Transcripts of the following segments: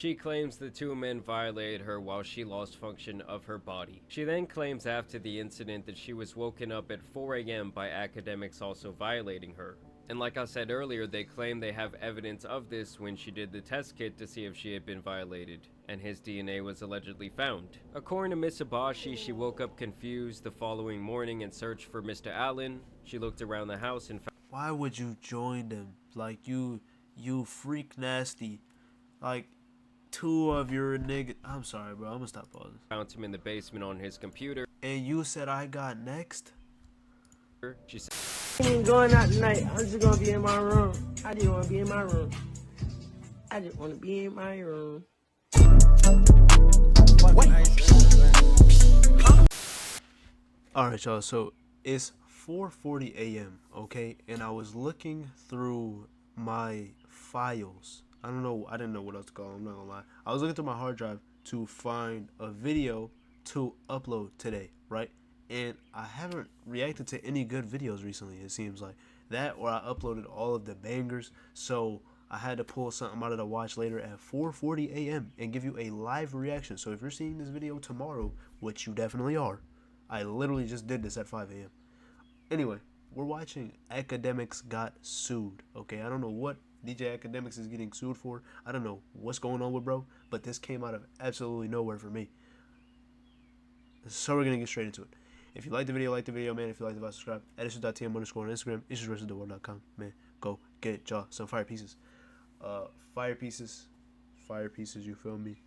She claims the two men violated her while she lost function of her body. She then claims after the incident that she was woken up at 4 a.m. by Akademiks also violating her. And like I said earlier, they claim they have evidence of this when she did the test kit to see if she had been violated, and his DNA was allegedly found. According to Miss Abashi, she woke up confused the following morning and searched for Mr. Allen. She looked around the house and found— Why would you join them? Like, you freak nasty. Like, two of your niggas. I'm sorry, bro. I'm gonna stop pausing. Found him in the basement on his computer. And you said I got next? She said, I ain't going out tonight. I'm just gonna be in my room. I just wanna be in my room. I just wanna be in my room. Alright, y'all. So it's 4:40 a.m. okay, and I was looking through my files. I didn't know what else to call them, I'm not gonna lie. I was looking through my hard drive to find a video to upload today, right? And I haven't reacted to any good videos recently, it seems like. That or I uploaded all of the bangers, so I had to pull something out of the watch later at 4:40 a.m. and give you a live reaction. So if you're seeing this video tomorrow, which you definitely are, I literally just did this at 5 a.m. Anyway, we're watching Akademiks got sued, okay? I don't know what DJ Akademiks is getting sued for. I don't know what's going on with bro, but this came out of absolutely nowhere for me. So we're gonna get straight into it. If you like the video, man. If you like the video, subscribe. Edison.tm_ on Instagram. issuesversustheworld.com, man. Go get y'all some fire pieces. Fire pieces, you feel me?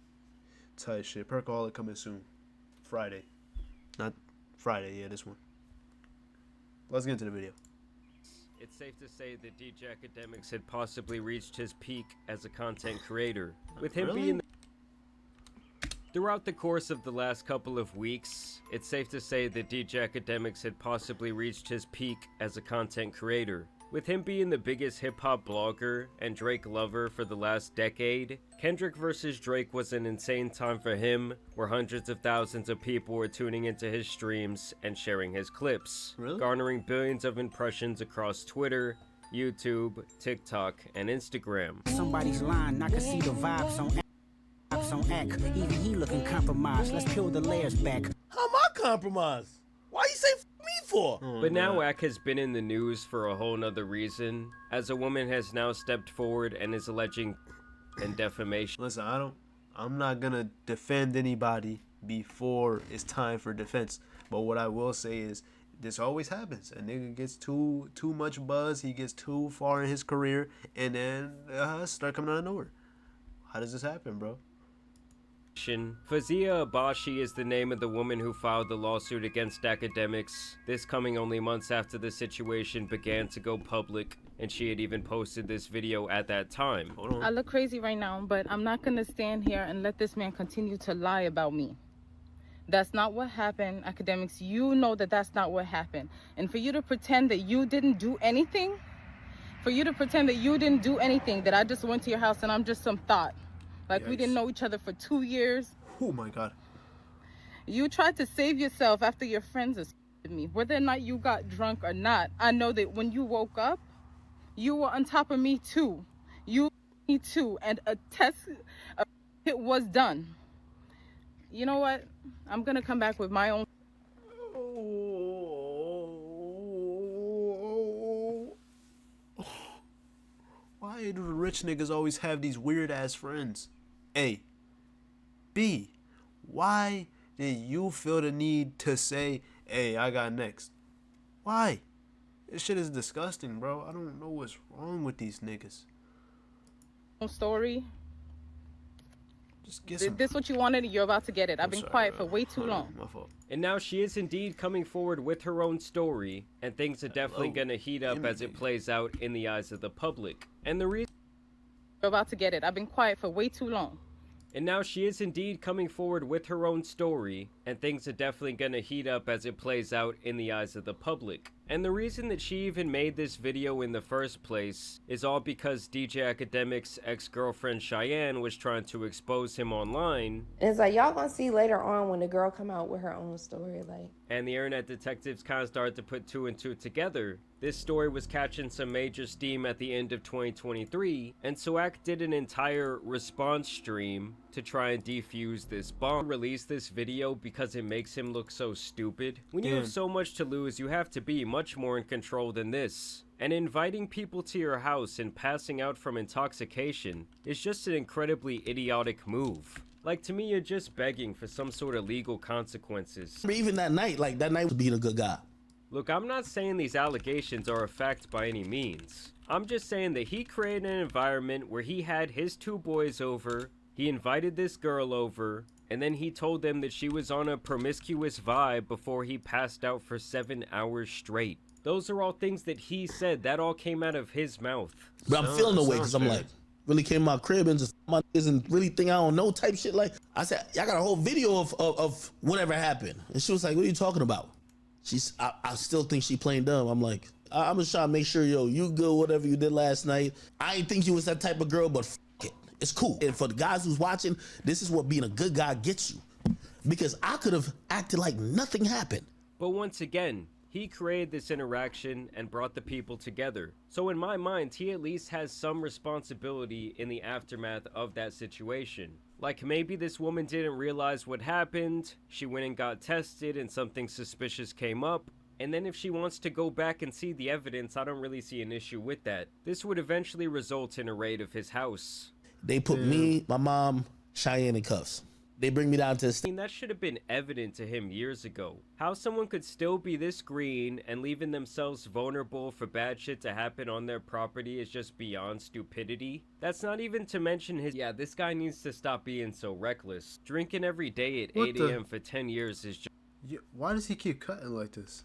Tight shit. Perkaholic coming soon. Friday. Not Friday, yeah, this one. Let's get into the video. it's safe to say that DJ Akademiks had possibly reached his peak as a content creator, with him being throughout the course of the last couple of weeks. It's safe to say that DJ Akademiks had possibly reached his peak as a content creator, with him being the biggest hip-hop blogger and Drake lover for the last decade. Kendrick vs. Drake was an insane time for him, where hundreds of thousands of people were tuning into his streams and sharing his clips, garnering billions of impressions across Twitter, YouTube, TikTok, and Instagram. Somebody's lying, I can see the vibes on act. Even he looking compromised. Let's peel the layers back. How am I compromised? Why you say me for? But now Ak has been in the news for a whole nother reason, as a woman has now stepped forward and is alleging and defamation. Listen, I'm not gonna defend anybody before it's time for defense. But what I will say is, this always happens. A nigga gets too much buzz, he gets too far in his career, and then start coming out of nowhere. How does this happen, bro? Fazia Abashi is the name of the woman who filed the lawsuit against Akademiks, this coming only months after the situation began to go public, and she had even posted this video at that time. Hold on. I look crazy right now, but I'm not gonna stand here and let this man continue to lie about me. That's not what happened, Akademiks. You know that that's not what happened. And for you to pretend that you didn't do anything, that I just went to your house and I'm just some thought. Like, we didn't know each other for 2 years. Oh my God. You tried to save yourself after your friends assaulted me. Whether or not you got drunk or not, I know that when you woke up, you were on top of me too. Me too. And it was done. You know what? I'm going to come back with my own. Why do the rich niggas always have these weird ass friends? A. B. Why did you feel the need to say, hey, I got next? Why? This shit is disgusting, bro. I don't know what's wrong with these niggas. Story. Just get some. This what you wanted, you're about to get it. I've been quiet for way too long. My fault. And now she is indeed coming forward with her own story, and things are definitely gonna heat up as it plays out in the eyes of the public. And the reason you're about to get it. I've been quiet for way too long. And now she is indeed coming forward with her own story, and things are definitely gonna heat up as it plays out in the eyes of the public. And the reason that she even made this video in the first place is all because DJ Akademiks' ex-girlfriend Cheyenne was trying to expose him online. And it's like, y'all gonna see later on when the girl come out with her own story, like. And the internet detectives kind of started to put two and two together. This story was catching some major steam at the end of 2023, and so Ak did an entire response stream to try and defuse this bomb. Release this video because it makes him look so stupid. When you have so much to lose, you have to be much more in control than this. And inviting people to your house and passing out from intoxication is just an incredibly idiotic move. Like, to me, you're just begging for some sort of legal consequences. Even that night, like, that night was being a good guy. Look, I'm not saying these allegations are a fact by any means. I'm just saying that he created an environment where he had his two boys over, he invited this girl over, and then he told them that she was on a promiscuous vibe before he passed out for 7 hours straight. Those are all things that he said. That all came out of his mouth. But I'm feeling the way because I'm like, really came to my crib and just my niggas and really think I don't know type shit. Like, I said, y'all got a whole video of whatever happened. And she was like, what are you talking about? I still think she playing dumb. I'm like, I'm just trying to make sure, yo, you good, whatever you did last night. I ain't think you was that type of girl, but f it. It's cool. And for the guys who's watching, this is what being a good guy gets you. Because I could have acted like nothing happened. But once again, he created this interaction and brought the people together. So in my mind, he at least has some responsibility in the aftermath of that situation. Like, maybe this woman didn't realize what happened, she went and got tested and something suspicious came up, and then if she wants to go back and see the evidence, I don't really see an issue with that. This would eventually result in a raid of his house. They put me, my mom, Cheyenne in cuffs. They bring me down to the I mean, that should have been evident to him years ago. How someone could still be this green and leaving themselves vulnerable for bad shit to happen on their property is just beyond stupidity. That's not even to mention his— yeah, this guy needs to stop being so reckless. Drinking every day at 8 a.m. for 10 years is just— yeah, why does he keep cutting like this?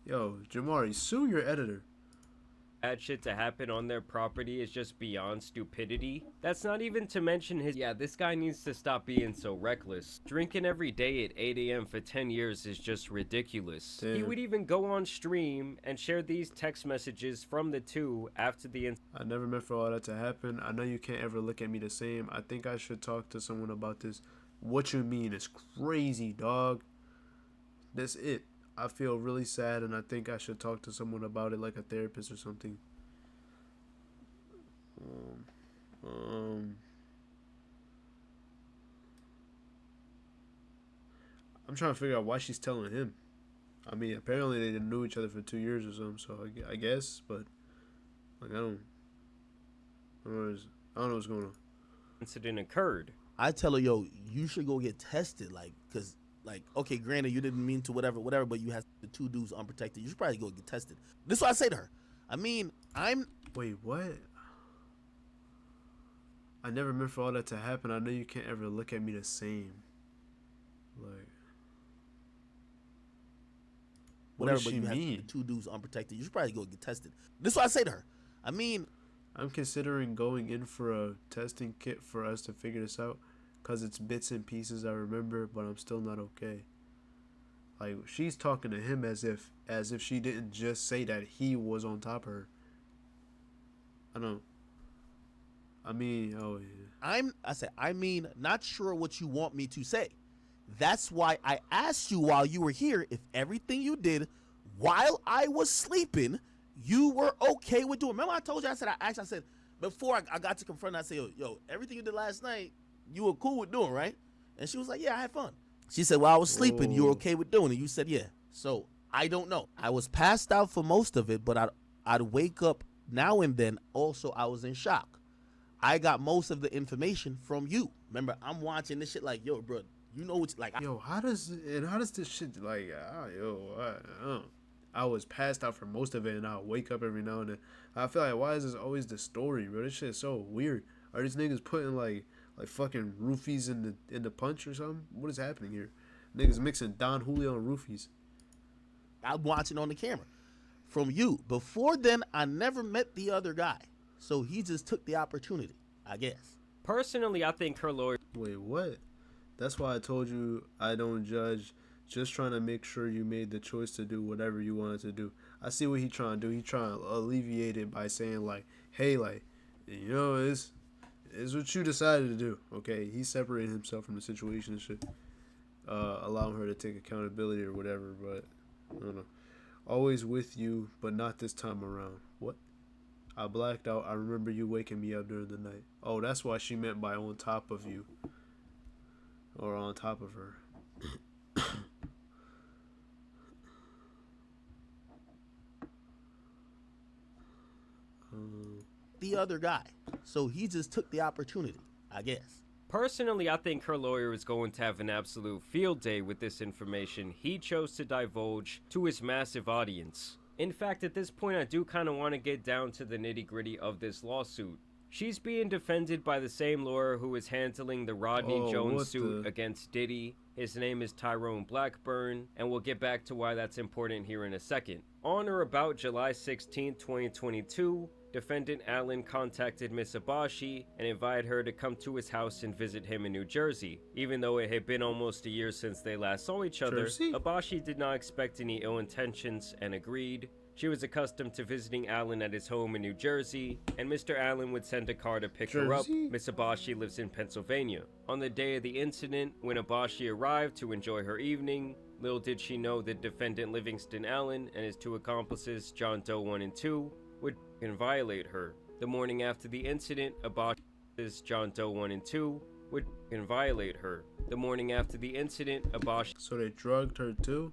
Yo, Jamari, sue your editor. bad shit to happen on their property is just beyond stupidity. That's not even to mention his— yeah, this guy needs to stop being so reckless. Drinking every day at 8 a.m. for 10 years is just ridiculous. Damn. He would even go on stream and share these text messages from the two after the I never meant for all that to happen. I know you can't ever look at me the same. I think I should talk to someone about this. What you mean is crazy, dog. That's it. I feel really sad, and I think I should talk to someone about it, like a therapist or something. I'm trying to figure out why she's telling him. I mean, apparently they didn't know each other for 2 years or something, so I guess, but like I don't know what's going on. incident occurred. I tell her, yo, you should go get tested, like, cause, like, okay, granted, you didn't mean to, whatever, but you had the two dudes unprotected. You should probably go get tested. This is what I say to her. I mean, Wait, what? I never meant for all that to happen. I know you can't ever look at me the same. Like, what whatever, does but she you have mean? the two dudes unprotected. You should probably go get tested. This is what I say to her. I mean, I'm considering going in for a testing kit for us to figure this out, because it's bits and pieces I remember, but I'm still not okay. Like, she's talking to him as if she didn't just say that he was on top of her. I mean, oh yeah. I mean, not sure what you want me to say. That's why I asked you while you were here if everything you did while I was sleeping, you were okay with doing. Remember I told you, I said, before I got to confront her, I said, yo, everything you did last night, you were cool with doing, right? And she was like, yeah, I had fun. She said, well, I was sleeping. You were okay with doing it. You said, yeah. So I don't know. I was passed out for most of it, but I'd wake up now and then. Also, I was in shock. I got most of the information from you. Remember, I'm watching this shit like, yo, bro, you know what's like. Yo, how does this shit, like, I was passed out for most of it, and I'll wake up every now and then. I feel like, why is this always the story, bro? This shit is so weird. Are these niggas putting like fucking roofies in the punch or something? What is happening here? Niggas mixing Don Julio and roofies. I'm watching on the camera from you. Before then, I never met the other guy. So he just took the opportunity, I guess. Personally, I think her lawyer— Wait, what? That's why I told you I don't judge. Just trying to make sure you made the choice to do whatever you wanted to do. I see what he trying to do. He trying to alleviate it by saying like, hey, like, you know, it's what you decided to do. Okay, he separated himself from the situation and shit, allowing her to take accountability or whatever. But I don't know. Always with you, but not this time around. What? I blacked out. I remember you waking me up during the night. Oh, that's why she meant by on top of you. Or on top of her. The other guy. So he just took the opportunity, I guess. Personally, I think her lawyer is going to have an absolute field day with this information he chose to divulge to his massive audience. In fact, at this point, I do kind of want to get down to the nitty-gritty of this lawsuit. She's being defended by the same lawyer who is handling the Rodney Jones suit against Diddy. His name is Tyrone Blackburn, and we'll get back to why that's important here in a second. On or about July 16, 2022, defendant Allen contacted Miss Abashi and invited her to come to his house and visit him in New Jersey. Even though it had been almost a year since they last saw each other, Abashi did not expect any ill intentions and agreed. She was accustomed to visiting Allen at his home in New Jersey, and Mr. Allen would send a car to pick her up. Miss Abashi lives in Pennsylvania. On the day of the incident, when Abashi arrived to enjoy her evening, little did she know that defendant Livingston Allen and his two accomplices, John Doe 1 and 2, would violate her. The morning after the incident, Abashi's John Doe 1 and 2 would violate her. The morning after the incident, Abashi... So they drugged her too?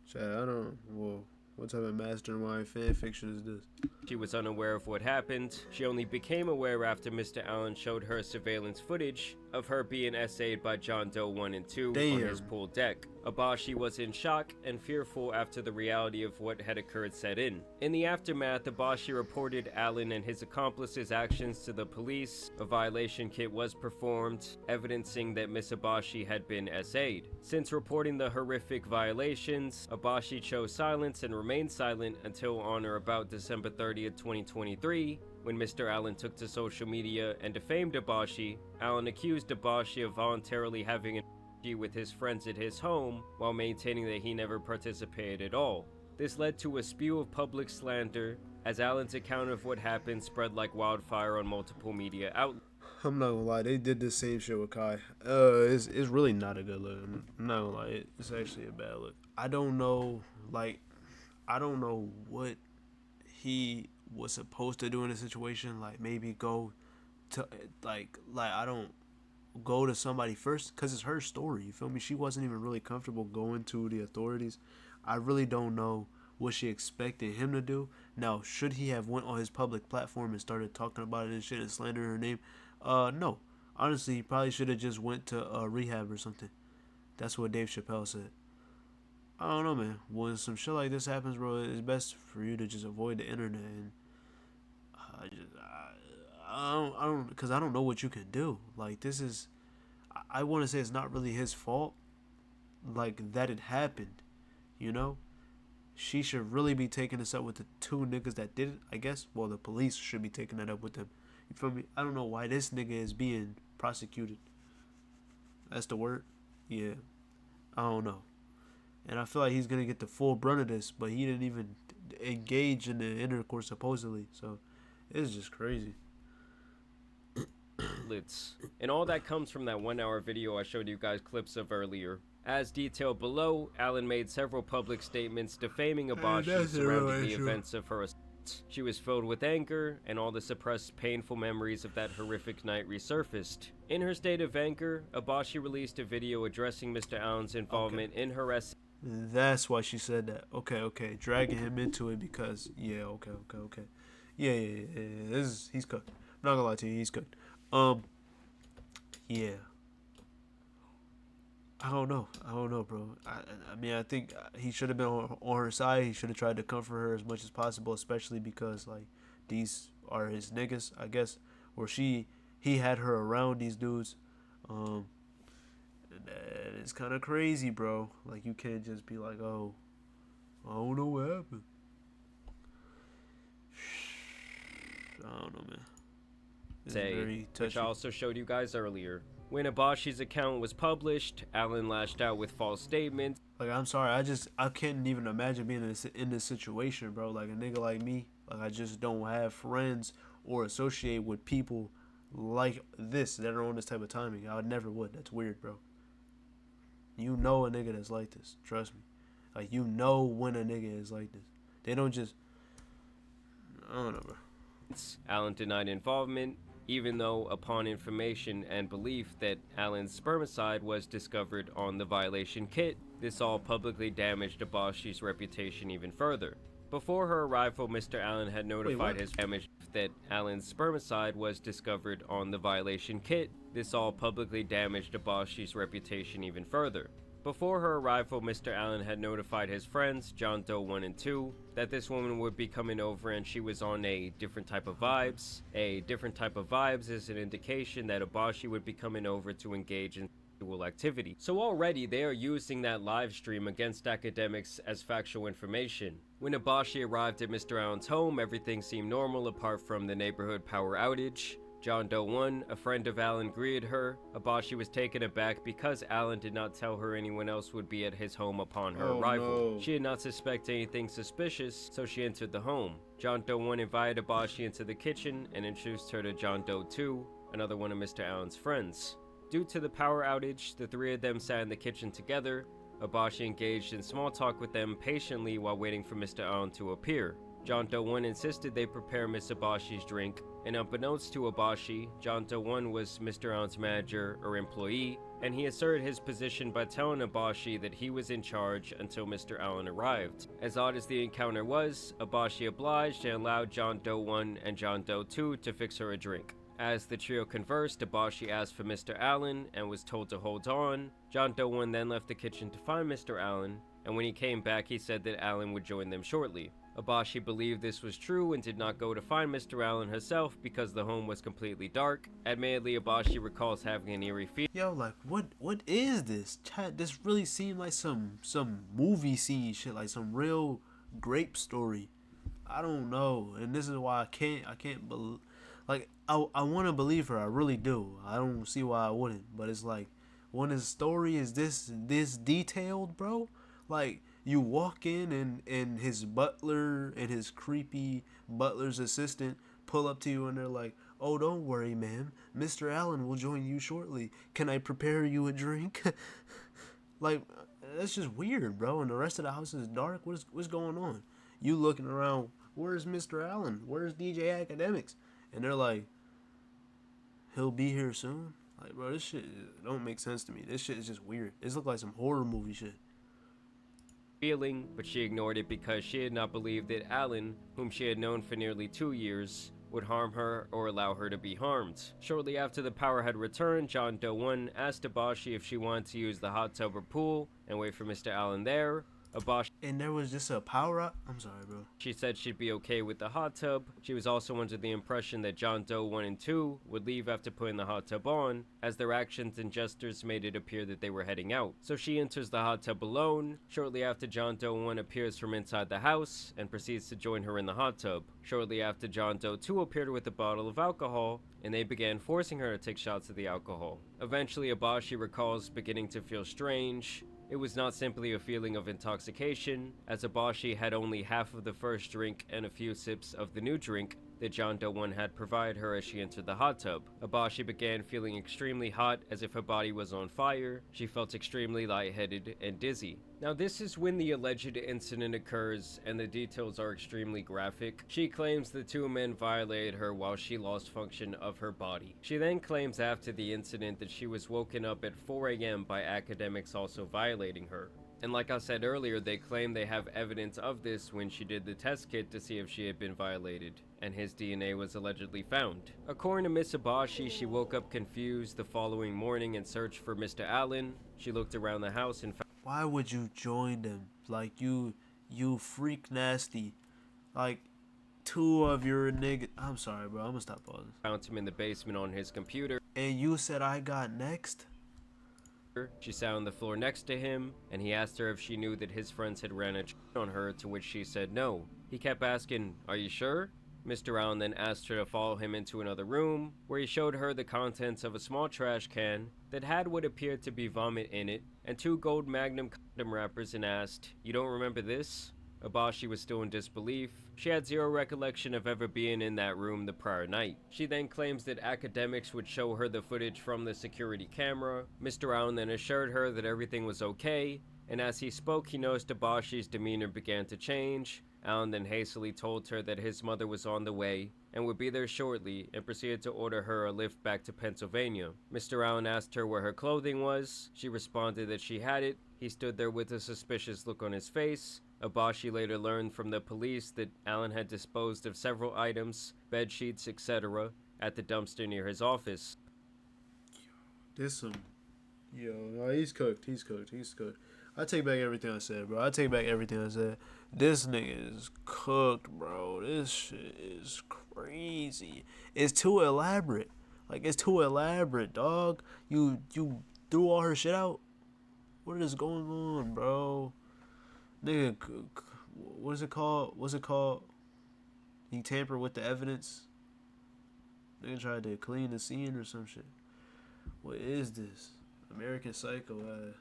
Chad, I don't... Whoa. What type of mastermind fan fiction is this? She was unaware of what happened. She only became aware after Mr. Allen showed her surveillance footage of her being essayed by John Doe 1 and 2 on his pool deck. Abashi was in shock and fearful after the reality of what had occurred set in. In the aftermath, Abashi reported Allen and his accomplices' actions to the police. A violation kit was performed, evidencing that Miss Abashi had been essayed. Since reporting the horrific violations, Abashi chose silence and remained silent until on or about December 30th, 2023, when Mr. Allen took to social media and defamed Abashi. Allen accused Abashi of voluntarily having an orgy with his friends at his home while maintaining that he never participated at all. This led to a spew of public slander, as Allen's account of what happened spread like wildfire on multiple media outlets. I'm not gonna lie, they did the same shit with Kai. It's really not a good look. I'm not gonna lie, it's actually a bad look. I don't know what he was supposed to do in a situation. Like, maybe go to like I don't go to somebody first, because it's her story, you feel me? She wasn't even really comfortable going to the authorities. I really don't know what she expected him to do. Now, should he have went on his public platform and started talking about it and shit and slandering her name? No. Honestly, he probably should have just went to rehab or something. That's what Dave Chappelle said. I don't know, man. When some shit like this happens, bro, it's best for you to just avoid the internet. And I don't, because I don't know what you can do. Like, this is, I want to say it's not really his fault, like, that it happened, you know? She should really be taking this up with the two niggas that did it, I guess. Well, the police should be taking that up with them. You feel me? I don't know why this nigga is being prosecuted. That's the word? Yeah. I don't know. And I feel like he's going to get the full brunt of this, but he didn't even engage in the intercourse, supposedly. So, it's just crazy. And all that comes from that 1 hour video I showed you guys clips of earlier. As detailed below, Allen made several public statements defaming Abashi surrounding the events of her assault. She was filled with anger, and all the suppressed painful memories of that horrific night resurfaced. In her state of anger, Abashi released a video addressing Mr. Allen's involvement in her essay. That's why she said that. Okay. Dragging him into it because, yeah, okay. Yeah. He's cooked. I'm not gonna lie to you, he's cooked. Yeah. I don't know, bro. I mean, I think he should have been on her side. He should have tried to comfort her as much as possible, especially because, like, these are his niggas, I guess. Or he had her around these dudes. And it's kind of crazy, bro. Like, you can't just be like, oh, I don't know what happened. I don't know, man. Which I also showed you guys earlier. When Abashi's account was published, Allen lashed out with false statements. Like, I'm sorry, I can't even imagine being in this situation, bro. Like, a nigga like me, like, I just don't have friends or associate with people like this that are on this type of timing. I never would. That's weird, bro. You know a nigga that's like this. Trust me. Like, you know when a nigga is like this. They don't just... I don't know, bro. Allen denied involvement, even though upon information and belief that Allen's spermicide was discovered on the violation kit, this all publicly damaged Abashi's reputation even further. Before her arrival, Mr. Allen had notified his damage that Allen's spermicide was discovered on the violation kit. This all publicly damaged Abashi's reputation even further. Before her arrival, Mr. Allen had notified his friends, John Doe 1 and 2, that this woman would be coming over and she was on a different type of vibes. A different type of vibes is an indication that Abashi would be coming over to engage in sexual activity. So already they are using that live stream against Akademiks as factual information. When Abashi arrived at Mr. Allen's home, everything seemed normal apart from the neighborhood power outage. John Doe 1, a friend of Allen, greeted her. Abashi was taken aback because Allen did not tell her anyone else would be at his home upon her arrival. No. She did not suspect anything suspicious, so she entered the home. John Doe 1 invited Abashi into the kitchen and introduced her to John Doe 2, another one of Mr. Allen's friends. Due to the power outage, the three of them sat in the kitchen together. Abashi engaged in small talk with them patiently while waiting for Mr. Allen to appear. John Doe 1 insisted they prepare Miss Abashi's drink, and unbeknownst to Abashi, John Doe 1 was Mr. Allen's manager or employee, and he asserted his position by telling Abashi that he was in charge until Mr. Allen arrived. As odd as the encounter was, Abashi obliged and allowed John Doe 1 and John Doe 2 to fix her a drink. As the trio conversed, Abashi asked for Mr. Allen and was told to hold on. John Doe 1 then left the kitchen to find Mr. Allen, and when he came back he said that Allen would join them shortly. Abashi believed this was true and did not go to find Mr. Allen herself because the home was completely dark. Admittedly, Abashi recalls having an eerie feeling. Yo, like, what is this? Chat, this really seemed like some movie scene shit, like some real grape story. I don't know, and this is why I can't believe. Like, I want to believe her, I really do. I don't see why I wouldn't, but it's like, when his story is this detailed, bro, like, you walk in and his butler and his creepy butler's assistant pull up to you and they're like, "Oh, don't worry, ma'am. Mr. Allen will join you shortly. Can I prepare you a drink?" Like, that's just weird, bro. And the rest of the house is dark. What's going on? You looking around, where's Mr. Allen? Where's DJ Akademiks? And they're like, he'll be here soon. Like, bro, this shit don't make sense to me. This shit is just weird. This look like some horror movie shit. But she ignored it because she had not believed that Allen, whom she had known for nearly 2 years, would harm her or allow her to be harmed. Shortly after the power had returned, John Doe 1 asked Abashi if she wanted to use the hot tub or pool and wait for Mr. Allen there. Abashi, And there was just a power up. I'm sorry, bro. she said she'd be okay with the hot tub. She was also under the impression that John Doe 1 and 2 would leave after putting the hot tub on, as their actions and gestures made it appear that they were heading out. So she enters the hot tub alone. Shortly after, John Doe 1 appears from inside the house and proceeds to join her in the hot tub. Shortly after, John Doe 2 appeared with a bottle of alcohol, and they began forcing her to take shots of the alcohol. Eventually, Abashi recalls beginning to feel strange. It was not simply a feeling of intoxication, as Abashi had only half of the first drink and a few sips of the new drink that John Doe 1 had provided her as she entered the hot tub. Abashi began feeling extremely hot, as if her body was on fire. She felt extremely lightheaded and dizzy. Now, this is when the alleged incident occurs, and the details are extremely graphic. She claims the two men violated her while she lost function of her body. She then claims after the incident that she was woken up at 4 a.m. by Akademiks also violating her. And like I said earlier, they claim they have evidence of this when she did the test kit to see if she had been violated, and his DNA was allegedly found. According to Miss Abashi, she woke up confused the following morning and searched for Mr. Allen. She looked around the house and found... Why would you join them? Like, you freak nasty. Like, two of your niggas. I'm sorry, bro. I'm gonna stop pausing. Found him in the basement on his computer. And you said I got next? She sat on the floor next to him, and he asked her if she knew that his friends had ran a cheat on her, to which she said no. He kept asking, "Are you sure?" Mr. Allen then asked her to follow him into another room, where he showed her the contents of a small trash can that had what appeared to be vomit in it, and 2 gold Magnum condom wrappers, and asked, "You don't remember this?" Abashi was still in disbelief. She had zero recollection of ever being in that room the prior night. She then claims that Akademiks would show her the footage from the security camera. Mr. Allen then assured her that everything was okay, and as he spoke, he noticed Abashi's demeanor began to change. Allen then hastily told her that his mother was on the way and would be there shortly, and proceeded to order her a lift back to Pennsylvania. Mr. Allen asked her where her clothing was. She responded that she had it. He stood there with a suspicious look on his face. Abashi later learned from the police that Allen had disposed of several items, bed sheets, etc., at the dumpster near his office. This some, no, he's cooked. I take back everything I said, bro. This nigga is cooked, bro. This shit is crazy. It's too elaborate. It's too elaborate, dog. You threw all her shit out. What is going on, bro? Nigga, what is it called? He tampered with the evidence. Nigga tried to clean the scene or some shit. What is this? American Psycho.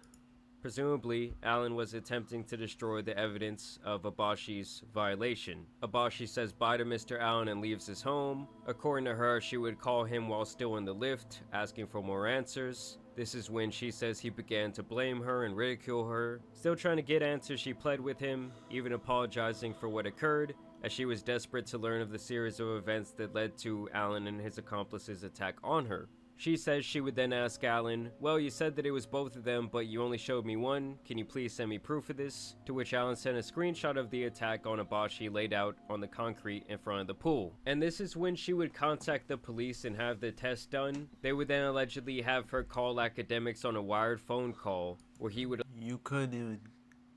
Presumably, Allen was attempting to destroy the evidence of Abashi's violation. Abashi says bye to Mr. Allen and leaves his home. According to her, she would call him while still in the lift, asking for more answers. This is when she says he began to blame her and ridicule her. Still trying to get answers, she pled with him, even apologizing for what occurred, as she was desperate to learn of the series of events that led to Allen and his accomplices' attack on her. She says she would then ask Allen, "Well, you said that it was both of them, but you only showed me one. Can you please send me proof of this?" To which Allen sent a screenshot of the attack on Abashi laid out on the concrete in front of the pool. And this is when she would contact the police and have the test done. They would then allegedly have her call Akademiks on a wired phone call, where he would... You couldn't even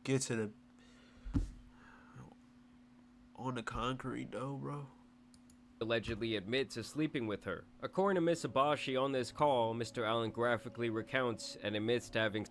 get to the... on the concrete though, bro. Allegedly admit to sleeping with her. According to Miss Abashi on this call, Mr. Allen graphically recounts and admits to having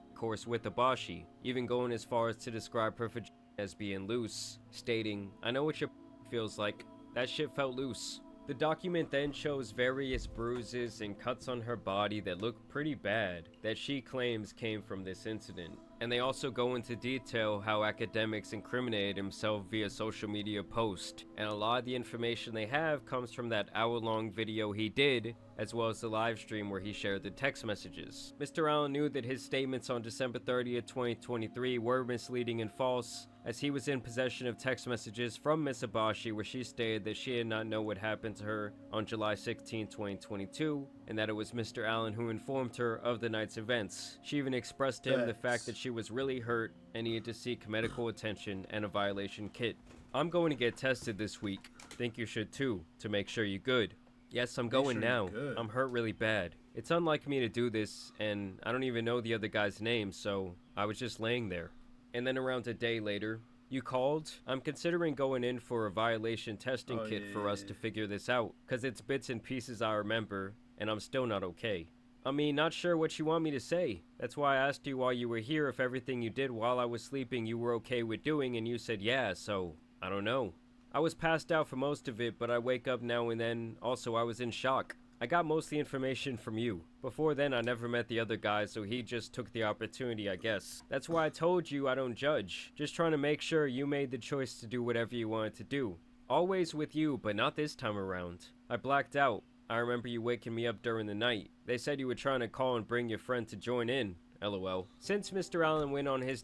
intercourse with Abashi, even going as far as to describe her vagina as being loose, stating, "I know what your feels like. That shit felt loose." The document then shows various bruises and cuts on her body that look pretty bad that she claims came from this incident. And they also go into detail how Akademiks incriminated himself via social media post, and a lot of the information they have comes from that hour-long video he did, as well as the live stream where he shared the text messages. Mr. Allen knew that his statements on December 30th, 2023 were misleading and false, as he was in possession of text messages from Miss Abashi where she stated that she did not know what happened to her on July 16, 2022, and that it was Mr. Allen who informed her of the night's events. She even expressed to him the fact that she was really hurt and needed to seek medical attention and a violation kit. "I'm going to get tested this week. Think you should too, to make sure you're good." "Yes, I'm going now. I'm hurt really bad. It's unlike me to do this, and I don't even know the other guy's name, so I was just laying there." And then around a day later, "You called? I'm considering going in for a violation testing kit for us to figure this out, because it's bits and pieces I remember, and I'm still not okay." "I mean, not sure what you want me to say. That's why I asked you while you were here if everything you did while I was sleeping you were okay with doing, and you said yeah, so I don't know. I was passed out for most of it, but I wake up now and then. Also, I was in shock. I got most of the information from you. Before then, I never met the other guy, so he just took the opportunity, I guess. That's why I told you I don't judge. Just trying to make sure you made the choice to do whatever you wanted to do. Always with you, but not this time around. I blacked out. I remember you waking me up during the night. They said you were trying to call and bring your friend to join in. LOL. Since Mr. Allen went on his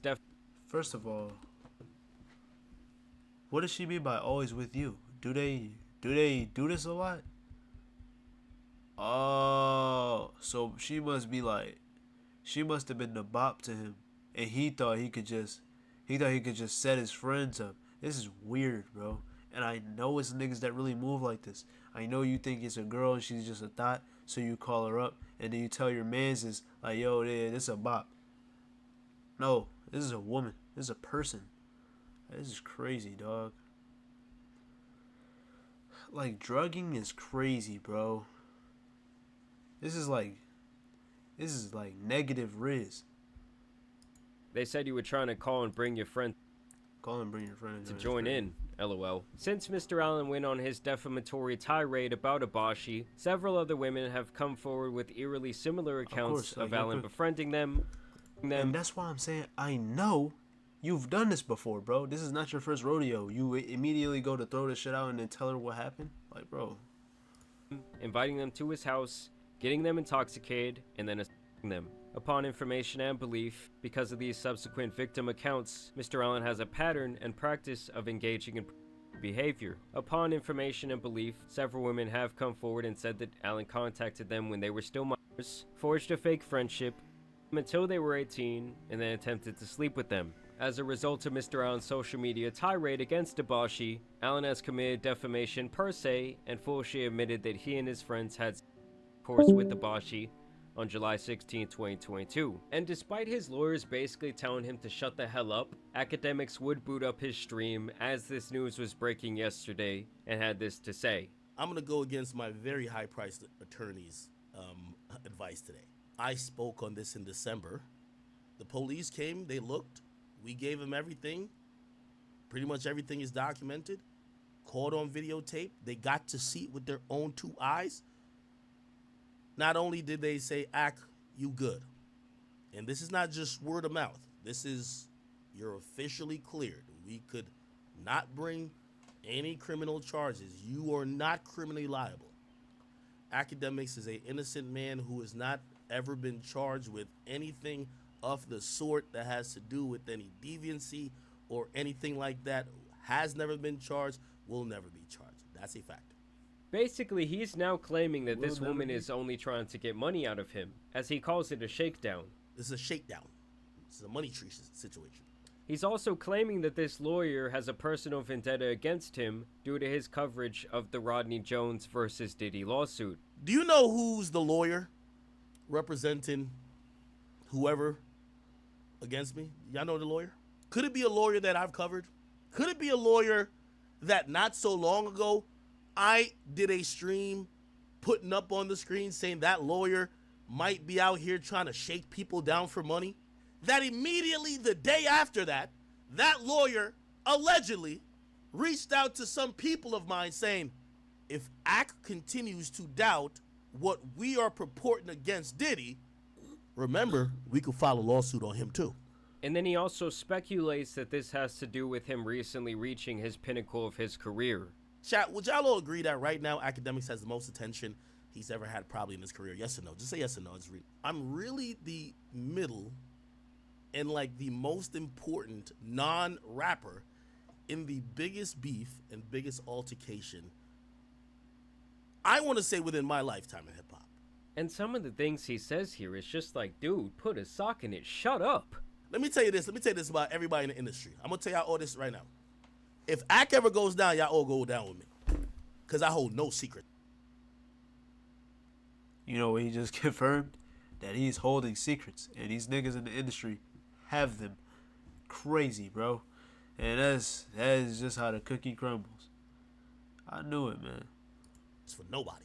First of all, what does she mean by always with you? Do they do this a lot? Oh, so she must have been the bop to him, and he thought he could just set his friends up. This is weird, bro. And I know it's niggas that really move like this. I know you think it's a girl and she's just a thought, so you call her up, and then you tell your mans is like, "Yo, this is a bop." No, this is a woman. This is a person. This is crazy, dog. Like, drugging is crazy, bro. This is like negative Riz. They said you were trying to call and bring your friend to join in. LOL. Since Mr. Allen went on his defamatory tirade about Abashi, several other women have come forward with eerily similar accounts of Allen befriending them. And that's why I'm saying I know you've done this before, bro. This is not your first rodeo. You immediately go to throw this shit out and then tell her what happened? Like, bro. Inviting them to his house, getting them intoxicated, and then assaulting them. Upon information and belief, because of these subsequent victim accounts, Mr. Allen has a pattern and practice of engaging in behavior. Upon information and belief, several women have come forward and said that Allen contacted them when they were still minors, forged a fake friendship until they were 18, and then attempted to sleep with them. As a result of Mr. Allen's social media tirade against Abashi, Allen has committed defamation per se, and foolishly admitted that he and his friends had intercourse with Abashi on July 16, 2022. And despite his lawyers basically telling him to shut the hell up, Akademiks would boot up his stream as this news was breaking yesterday and had this to say. I'm going to go against my very high-priced attorney's advice today. I spoke on this in December. The police came, they looked, we gave them everything. Pretty much everything is documented, caught on videotape. They got to see it with their own two eyes. Not only did they say, Ak, you good. And this is not just word of mouth. This is, you're officially cleared. We could not bring any criminal charges. You are not criminally liable. Akademiks is an innocent man who has not ever been charged with anything of the sort that has to do with any deviancy or anything like that. Has never been charged, will never be charged. That's a fact. Basically, he's now claiming that this woman is only trying to get money out of him, as he calls it a shakedown. This is a shakedown. This is a money tree situation. He's also claiming that this lawyer has a personal vendetta against him due to his coverage of the Rodney Jones versus Diddy lawsuit. Do you know who's the lawyer representing whoever against me? Y'all know the lawyer? Could it be a lawyer that I've covered? Could it be a lawyer that not so long ago I did a stream putting up on the screen saying that lawyer might be out here trying to shake people down for money? That immediately the day after that, that lawyer allegedly reached out to some people of mine saying, if Ak continues to doubt what we are purporting against Diddy, remember, we could file a lawsuit on him too. And then he also speculates that this has to do with him recently reaching his pinnacle of his career. Chat, would y'all all agree that right now Akademiks has the most attention he's ever had probably in his career? Yes or no? Just say yes or no. I'm really the middle and like the most important non-rapper in the biggest beef and biggest altercation, I want to say, within my lifetime in hip-hop. And some of the things he says here is just like, dude, put a sock in it, shut up. Let me tell you this about everybody in the industry. I'm going to tell y'all all this right now. If Ak ever goes down, y'all all go down with me. Because I hold no secret. You know what he just confirmed? That he's holding secrets. And these niggas in the industry have them. Crazy, bro. And that is just how the cookie crumbles. I knew it, man. It's for nobody.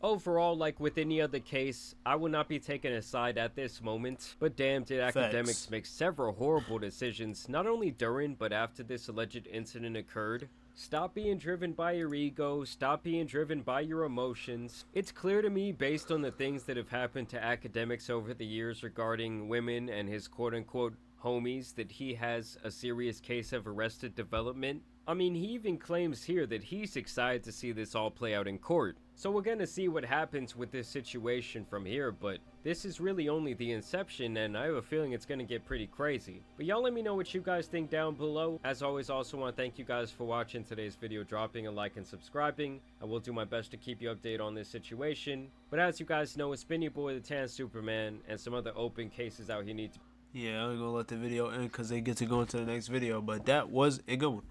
Overall, like with any other case, I will not be taking a side at this moment, but damn did Akademiks make several horrible decisions, not only during, but after this alleged incident occurred. Stop being driven by your ego, stop being driven by your emotions. It's clear to me, based on the things that have happened to Akademiks over the years regarding women and his quote-unquote homies, that he has a serious case of arrested development. I mean, he even claims here that he's excited to see this all play out in court. So we're gonna see what happens with this situation from here, but this is really only the inception, and I have a feeling it's gonna get pretty crazy. But y'all let me know what you guys think down below. As always, also want to thank you guys for watching today's video, dropping a like and subscribing. I will do my best to keep you updated on this situation. But as you guys know, it's been your boy, the Tan Superman, and some other open cases out here need to... Yeah, I'm gonna let the video end because they get to go into the next video, but that was a good one.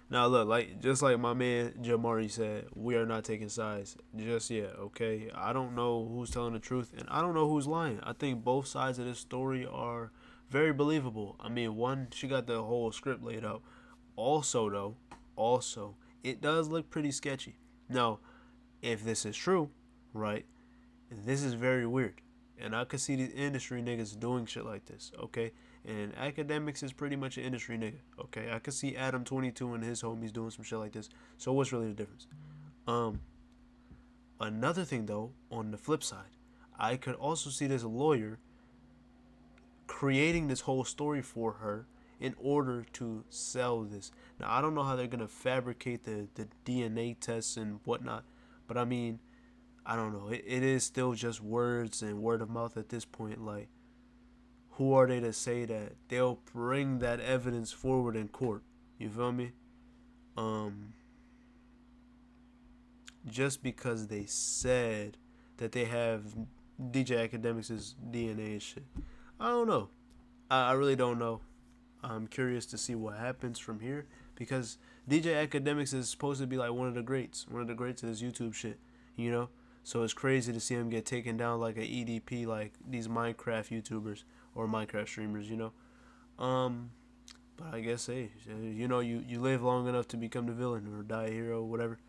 Now look, just like my man Jamari said, we are not taking sides just yet, okay? I don't know who's telling the truth, and I don't know who's lying. I think both sides of this story are very believable. I mean, one, she got the whole script laid out. Also, it does look pretty sketchy. Now, if this is true, right, this is very weird. And I could see these industry niggas doing shit like this, okay? And Akademiks is pretty much an industry nigga, okay? I could see Adam 22 and his homies doing some shit like this. So what's really the difference? Another thing though, on the flip side, I could also see this lawyer creating this whole story for her in order to sell this. Now, I don't know how they're going to fabricate the DNA tests and whatnot, but I mean, I don't know. It is still just words and word of mouth at this point. Like, who are they to say that they'll bring that evidence forward in court? You feel me? Just because they said that they have DJ Akademiks' DNA and shit. I don't know. I really don't know. I'm curious to see what happens from here, because DJ Akademiks is supposed to be like one of the greats of this YouTube shit, you know? So it's crazy to see him get taken down like an EDP, like these Minecraft YouTubers or Minecraft streamers, you know? But I guess, hey, you know, you live long enough to become the villain or die a hero, whatever.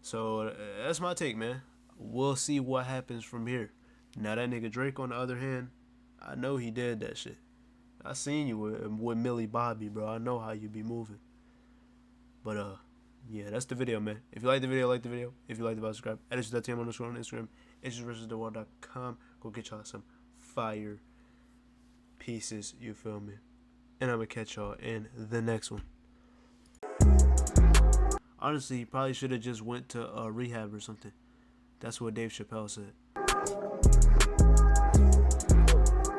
So that's my take, man. We'll see what happens from here. Now that nigga Drake, on the other hand, I know he did that shit. I seen you with Millie Bobby, bro. I know how you be moving. But yeah, that's the video, man. If you like the video, like the video. If you like the video, subscribe. @TM on Instagram. @versusthewall.com. Go get y'all some fire pieces. You feel me? And I'm gonna catch y'all in the next one. Honestly, he probably should have just went to rehab or something. That's what Dave Chappelle said.